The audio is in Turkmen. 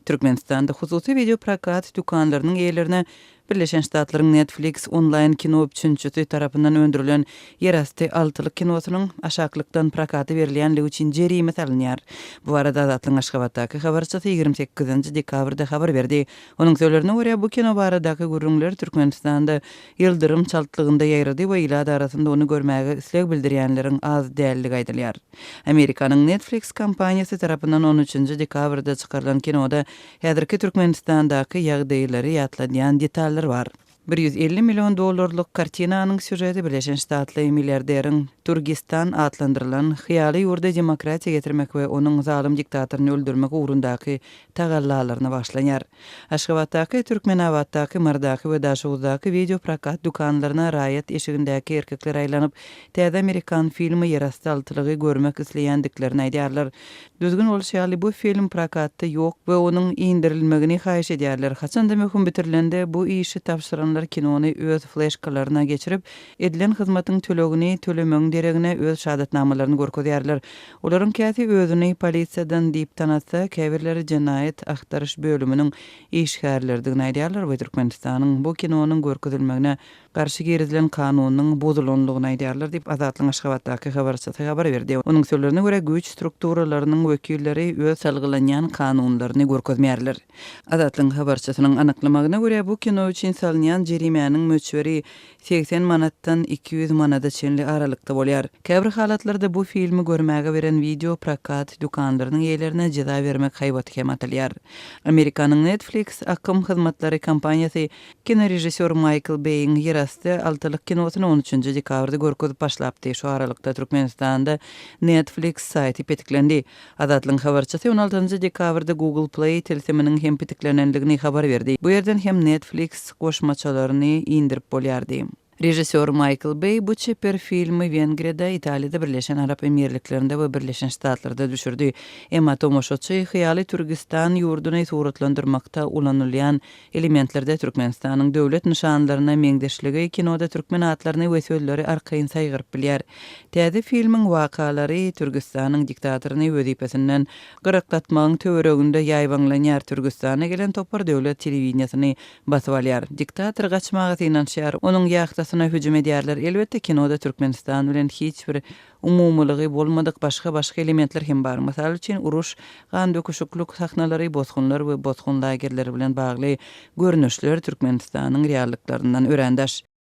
Türkmenistanda hususy video prokat dükanlarynyň eýlerine Birleşen Ştatlaryň Netflix online kino üçinçisi tarapyndan öndürilen Yerasty altylyk kinosynyň aşaklykdan prakaty berilýänligi üçin jerime salynýar. Bu arada Azatlyň Aşgabatdaky habarçysy 28 dekabrda habar berdi. Onuň sözlerine görä bu kino baradaky gürrüňler Türkmenistanda ýyldyrym çaltlygynda ýaýrady we ýylady arasynda onu görmäge isleg bildirýänleriň az dälligi aýdylýar. Amerikanyň Netflix kompaniýasy tarapyndan 13 dekabrda çykarylan kinoda häzirki Türkmenistandaky ýagdaýlary ýatladýan detallar var. $150 milyon kartinanyň süjeti Birleşen Ştatly milliarderiň Turgistan adlandyrylan hyýaly ýurda demokratiýa getirmek we onuň zalim diktatoryny öldürmek ugrundaky tagallalaryna başlanýar. Aşgabatdaky Türkmenawatdaky Mardaky we Daşowdaky video prokat dükanlaryna raýat eşigindäki erkekler aýlanyp täze Amerikan filmi Yerasty altylygy görmek isleýändiklerini aýdýarlar. Düzgün bolşaly bu film prokatda ýok we onuň indirilmegini haýyş edýärler. Haçanda möhüm bitirilende bu işi tapşyranlar kinony öz flashkalaryna geçirip edilen hyzmatyň tölegini tölemeň deregine öz şahatnamalaryny görkezýärler. Olaryň käsi özüni polisiýadan diýip tanatsa, käbirleri jenayet ahtaryş bölüminiň işgärlerdigini aýdýarlar we Türkmenistanyň bu kinonyň görkezilmegine garşy gerizilen kanunyň bozulanlygyny aýdýarlar diýip Azatlyň Aşgabatdaky habarçysy habar berdi. Onuň sözlerine görä güç strukturalarynyň wekilleri öz salgylanýan kanunlaryny görkezmärler. Azatlyň habarçysynyň anyklamagyna görä bu kino üçin salynýan jerimäniň möçberi 80 manatdan 200 manada çenli aralykda bolýar. Käbir halatlarda bu filmi görmäge beren video prokat dükanlarynyň eýlerine jeda bermek haýbaty hem atylýar. Amerikanyň Netflix akym hyzmatlary kompaniýasy kino rejissor Michael Bay'in Yerasty altylyk kinosyny 13 dekabrda görkezip başlapdy. Şu aralykda Türkmenistanda Netflix saýty petiklendi. Azatlyň habarçysy 16 dekabrda Google Play teleseminiň hem petiklenenligini habar berdi. Bu ýerden hem Netflix goşmaçalaryny indirip bolýardy. Rejissor Michael Bay bu çeper filmi Wengriýada, Italiýada, Birleşen Arap Emirliklerinde we Birleşen Ştatlarda düşürdi. Emma tomoşaçy hyýaly Türkistan ýurduny suratlandyrmakda ulanylýan elementlerde Türkmenistanyň döwlet nişanlaryna meňdeşligi kinoda türkmen atlaryny we sözleri arkaýyn saýgyryp bilýär. Täze filmiň wakalary Türkistanyň diktatoryny wezipesinden gyraklatmagyň töwereginde ýaýbanlanýar. Türkistana gelen topar döwlet telewiziýasyny basyp alýar. Diktator gaçmagy inançýar. Onuň ýagtasyna hüjüm edýärler. Elbetde kinoda Türkmenistan bilen hiç bir umumlygy bolmadyk başga elementler hem bar. Mysal üçin uruş, gan döküşüklük sahnalary, bozgunlar we bozgun lagerleri bilen bagly görnüşler Türkmenistanyň reallyklaryndan örendaş.